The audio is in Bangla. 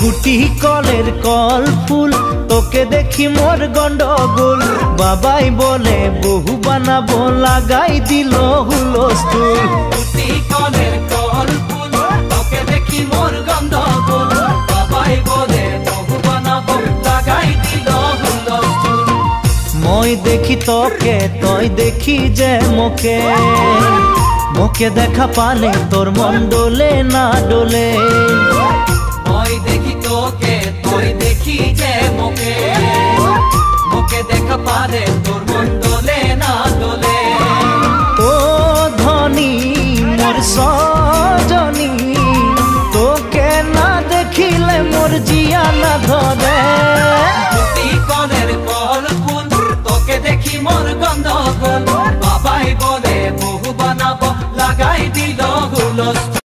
গুটি কলের কল ফুল তোকে দেখি মোর গন্ডগোল বাবাই বলে বহু বানাবো লাগাই দিল হুলস্থুল গুটি কলের কল ফুল তোকে দেখি মোর গন্ডগোল বাবাই বলে বহু বানাবো লাগাই দিল হুলস্থুল মই দেখি তোকে তই দেখি যে মোকে মোকে দেখা পালে তোর মন ডোলে না ডোলে মই দেখি তোকে তুই দেখি যে মোকে মোকে দেখা পারে তোর মন দোলে না দোলে ও ধনী মোর সজনী তোকে না দেখিলে মোর জিয়া না ধরে